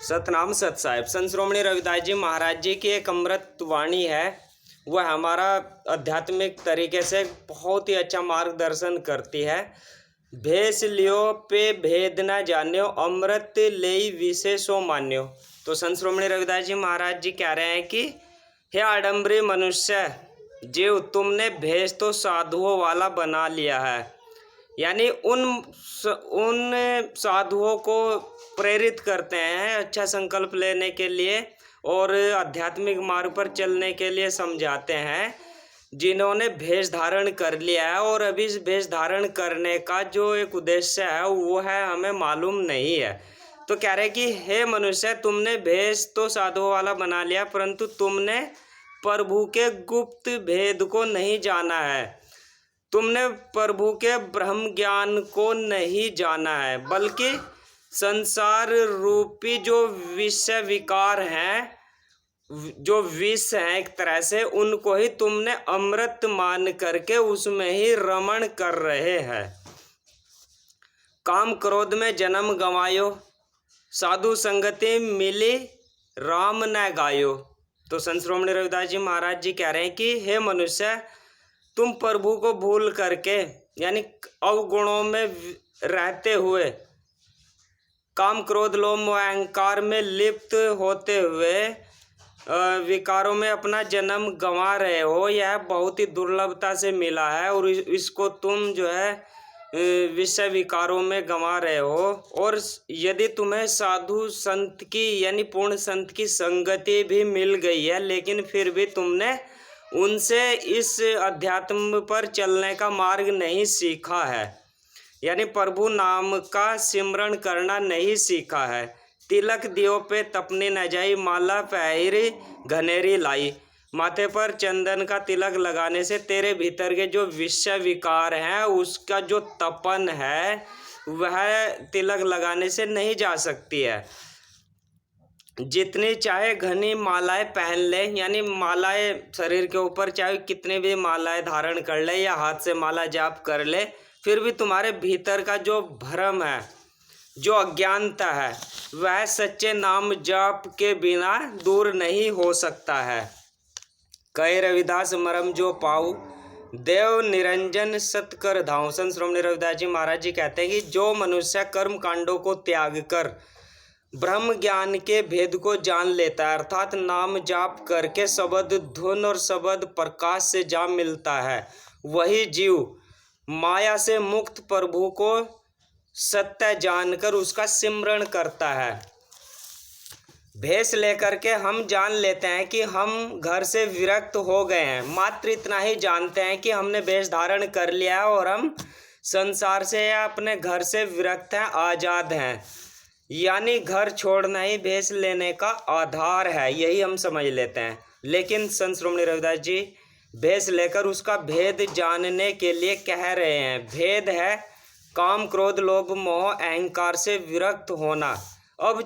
सतनाम सत साहिब। संत श्रोमणी रविदास जी महाराज जी की एक अमृत वाणी है। वह हमारा आध्यात्मिक तरीके से बहुत ही अच्छा मार्गदर्शन करती है। भेष लियो पे भेद न जान्यो, अमृत लेई विशेषो मान्यो। तो संत श्रोमणी रविदास जी महाराज जी कह रहे हैं कि हे आडम्बरी मनुष्य जीव, तुमने भेष तो साधुओं वाला बना लिया है। यानी उन साधुओं को प्रेरित करते हैं अच्छा संकल्प लेने के लिए और आध्यात्मिक मार्ग पर चलने के लिए समझाते हैं, जिन्होंने भेष धारण कर लिया है। और अभी इस भेष धारण करने का जो एक उद्देश्य है वो है हमें मालूम नहीं है। तो कह रहे कि हे मनुष्य, तुमने भेष तो साधुओं वाला बना लिया, परंतु तुमने प्रभु के गुप्त भेद को नहीं जाना है। तुमने प्रभु के ब्रह्म ज्ञान को नहीं जाना है, बल्कि संसार रूपी जो विषय विकार हैं, जो विष हैं एक तरह से, उनको ही तुमने अमृत मान करके उसमें ही रमण कर रहे हैं। काम क्रोध में जन्म गंवायो, साधु संगति मिली राम न गायो। तो संत श्रोमणी रविदास जी महाराज जी कह रहे हैं कि हे मनुष्य, तुम प्रभु को भूल करके यानी अवगुणों में रहते हुए, काम क्रोध लोभ मोह अहंकार में लिप्त होते हुए विकारों में अपना जन्म गंवा रहे हो। यह बहुत ही दुर्लभता से मिला है और इसको तुम जो है विषय विकारों में गंवा रहे हो। और यदि तुम्हें साधु संत की यानी पूर्ण संत की संगति भी मिल गई है, लेकिन फिर भी तुमने उनसे इस अध्यात्म पर चलने का मार्ग नहीं सीखा है, यानी प्रभु नाम का सिमरण करना नहीं सीखा है। तिलक दियो पे तपनी न जाई, माला पहरी घनेरी लाई। माथे पर चंदन का तिलक लगाने से तेरे भीतर के जो विषय विकार हैं उसका जो तपन है वह तिलक लगाने से नहीं जा सकती है। जितनी चाहे घनी मालाएं पहन ले, यानी मालाएं शरीर के ऊपर चाहे कितने भी मालाएं धारण कर ले या हाथ से माला जाप कर ले, फिर भी तुम्हारे भीतर का जो भ्रम है, जो अज्ञानता है, वह सच्चे नाम जाप के बिना दूर नहीं हो सकता है। कहे रविदास मरम जो पाऊ, देव निरंजन सत कर धाऊं। संत श्रोमणी रविदास जी महाराज जी कहते हैं कि जो मनुष्य कर्म कांडों को त्याग कर ब्रह्म ज्ञान के भेद को जान लेता है, अर्थात नाम जाप करके शब्द धुन और शब्द प्रकाश से जा मिलता है, वही जीव माया से मुक्त प्रभु को सत्य जानकर उसका सिमरण करता है। भेष लेकर के हम जान लेते हैं कि हम घर से विरक्त हो गए हैं, मात्र इतना ही जानते हैं कि हमने भेष धारण कर लिया है और हम संसार से या अपने घर से विरक्त हैं, आज़ाद हैं। यानी घर छोड़ना ही भेष लेने का आधार है, यही हम समझ लेते हैं। लेकिन संत श्रोमणी रविदास जी भेष लेकर उसका भेद जानने के लिए कह रहे हैं। भेद है काम क्रोध लोभ मोह अहंकार से विरक्त होना। अब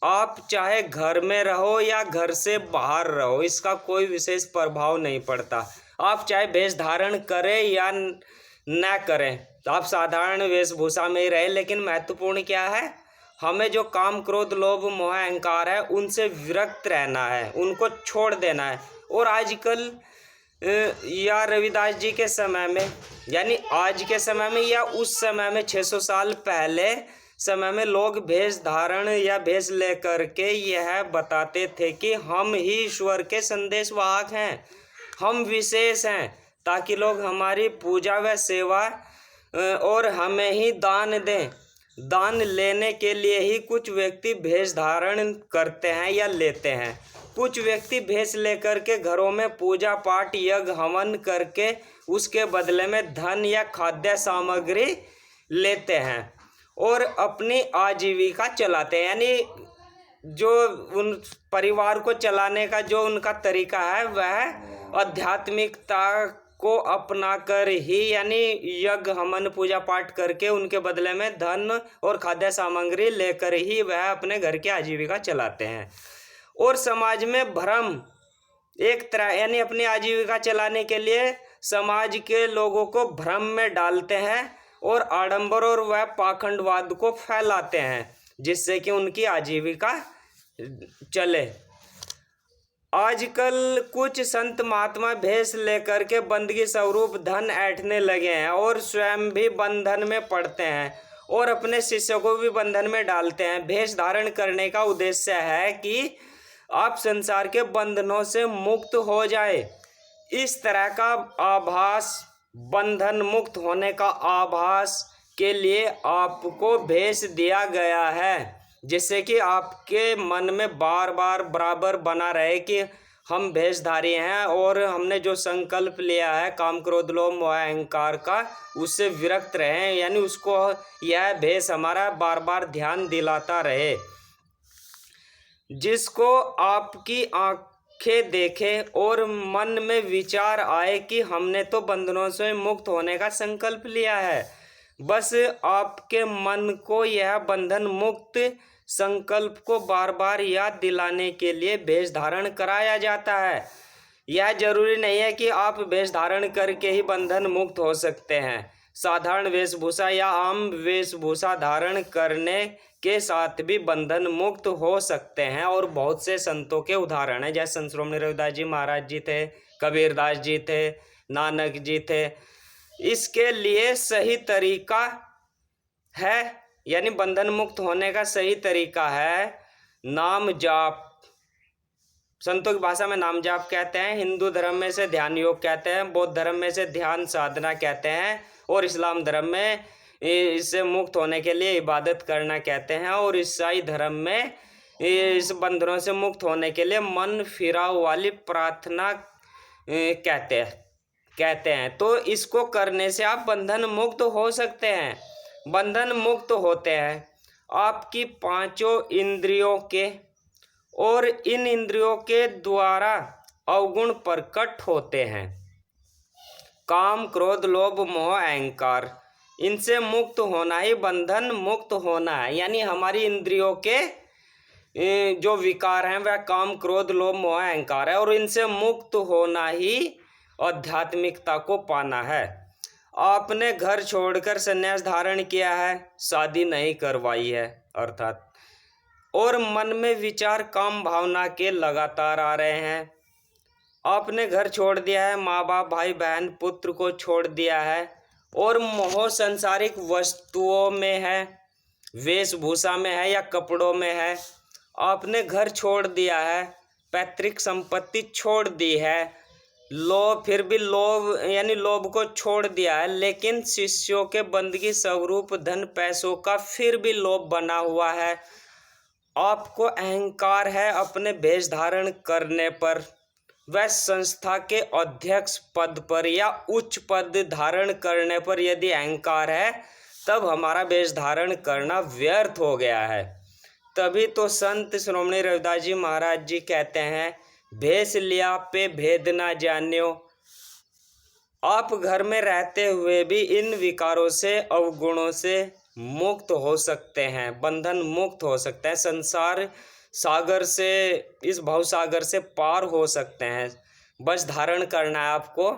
आप चाहे घर में रहो या घर से बाहर रहो, इसका कोई विशेष प्रभाव नहीं पड़ता। आप चाहे वेश धारण करें या न करें, तो आप साधारण वेशभूषा में ही रहे, लेकिन महत्वपूर्ण क्या है, हमें जो काम क्रोध लोभ मोह अहंकार है उनसे विरक्त रहना है, उनको छोड़ देना है। और आजकल या रविदास जी के समय में, यानी आज के समय में या उस समय में 600 साल पहले समय में लोग भेष धारण या भेष लेकर के यह बताते थे कि हम ही ईश्वर के संदेश वाहक हैं, हम विशेष हैं, ताकि लोग हमारी पूजा व सेवा और हमें ही दान दें। दान लेने के लिए ही कुछ व्यक्ति भेष धारण करते हैं या लेते हैं। कुछ व्यक्ति भेष लेकर के घरों में पूजा पाठ यज्ञ हवन करके उसके बदले में धन या खाद्य सामग्री लेते हैं और अपनी आजीविका चलाते हैं। यानी जो उन परिवार को चलाने का जो उनका तरीका है वह आध्यात्मिकता को अपना कर ही, यानी यज्ञ हवन पूजा पाठ करके उनके बदले में धन और खाद्य सामग्री लेकर ही वह अपने घर की आजीविका चलाते हैं। और समाज में भ्रम एक तरह, यानी अपनी आजीविका चलाने के लिए समाज के लोगों को भ्रम में डालते हैं और आडंबर और वह पाखंडवाद को फैलाते हैं, जिससे कि उनकी आजीविका चले। आजकल कुछ संत महात्मा भेष लेकर के बंदगी स्वरूप धन ऐंठने लगे हैं और स्वयं भी बंधन में पड़ते हैं और अपने शिष्यों को भी बंधन में डालते हैं। भेष धारण करने का उद्देश्य है कि आप संसार के बंधनों से मुक्त हो जाए। इस तरह का आभास, बंधन मुक्त होने का आभास के लिए आपको भेष दिया गया है, जिससे कि आपके मन में बार बार बराबर बना रहे कि हम भेषधारी हैं और हमने जो संकल्प लिया है काम क्रोध लोभ मोह अहंकार का, उससे विरक्त रहें। यानी उसको यह भेष हमारा बार बार ध्यान दिलाता रहे। जिसको आपकी आंखें देखे और मन में विचार आए कि हमने तो बंधनों से मुक्त होने का संकल्प लिया है, बस आपके मन को यह बंधन मुक्त संकल्प को बार बार याद दिलाने के लिए भेष धारण कराया जाता है। यह जरूरी नहीं है कि आप वेश धारण करके ही बंधन मुक्त हो सकते हैं। साधारण वेशभूषा या आम वेशभूषा धारण करने के साथ भी बंधन मुक्त हो सकते हैं। और बहुत से संतों के उदाहरण हैं, जैसे संत श्रोमणी रविदास जी महाराज जी थे, कबीरदास जी थे, नानक जी थे। इसके लिए सही तरीका है, यानी बंधन मुक्त होने का सही तरीका है नाम जाप। संतों की भाषा में नाम जाप कहते हैं, हिंदू धर्म में से ध्यान योग कहते हैं, बौद्ध धर्म में से ध्यान साधना कहते हैं, और इस्लाम धर्म में इससे मुक्त होने के लिए इबादत करना कहते हैं, और ईसाई धर्म में इस बंधनों से मुक्त होने के लिए मन फिराव वाली प्रार्थना कहते हैं। तो इसको करने से आप बंधन मुक्त हो सकते हैं। बंधन मुक्त होते हैं आपकी पांचों इंद्रियों के, और इन इंद्रियों के द्वारा अवगुण प्रकट होते हैं। काम क्रोध लोभ मोह अहंकार, इनसे मुक्त होना ही बंधन मुक्त होना है। यानी हमारी इंद्रियों के जो विकार हैं वह काम क्रोध लोभ मोह अहंकार है, और इनसे मुक्त होना ही आध्यात्मिकता को पाना है। आपने घर छोड़कर संन्यास धारण किया है, शादी नहीं करवाई है अर्थात, और मन में विचार काम भावना के लगातार आ रहे हैं। आपने घर छोड़ दिया है, माँ बाप भाई बहन पुत्र को छोड़ दिया है, और मोह संसारिक वस्तुओं में है, वेशभूषा में है या कपड़ों में है। आपने घर छोड़ दिया है, पैतृक संपत्ति छोड़ दी है, लोभ, फिर भी लोभ यानी लोभ को छोड़ दिया है, लेकिन शिष्यों के बंदगी स्वरूप धन पैसों का फिर भी लोभ बना हुआ है। आपको अहंकार है अपने वेश धारण करने पर, वह संस्था के अध्यक्ष पद पर या उच्च पद धारण करने पर यदि अहंकार है, तब हमारा वेश धारण करना व्यर्थ हो गया है। तभी तो संत श्रोमणी रविदास जी महाराज जी कहते हैं, भेष लिया पे भेद ना जान्यो। आप घर में रहते हुए भी इन विकारों से अवगुणों से मुक्त हो सकते हैं, बंधन मुक्त हो सकते हैं, संसार सागर से, इस भव सागर से पार हो सकते हैं। बस धारण करना है आपको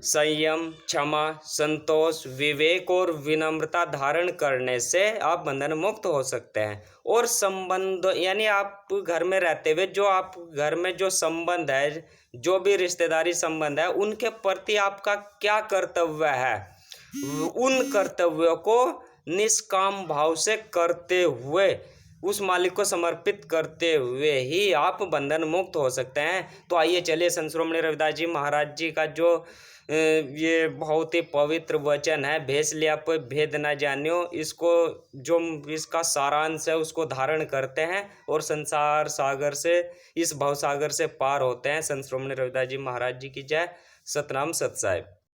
संयम, क्षमा, संतोष, विवेक और विनम्रता धारण करने से आप बंधन मुक्त हो सकते हैं। और संबंध यानी आप घर में रहते हुए जो आप घर में जो संबंध है, जो भी रिश्तेदारी संबंध है, उनके प्रति आपका क्या कर्तव्य है, उन कर्तव्यों को निष्काम भाव से करते हुए, उस मालिक को समर्पित करते हुए ही आप बंधन मुक्त हो सकते हैं। तो आइए चलिए संत श्रोमणी रविदास जी महाराज जी का जो ये बहुत ही पवित्र वचन है, भेष लिया पे भेद ना जान्यो, इसको जो इसका सारांश है उसको धारण करते हैं और संसार सागर से, इस भव सागर से पार होते हैं। संत श्रोमणी रविदास जी महाराज जी की जय। सतनाम सत साहिब।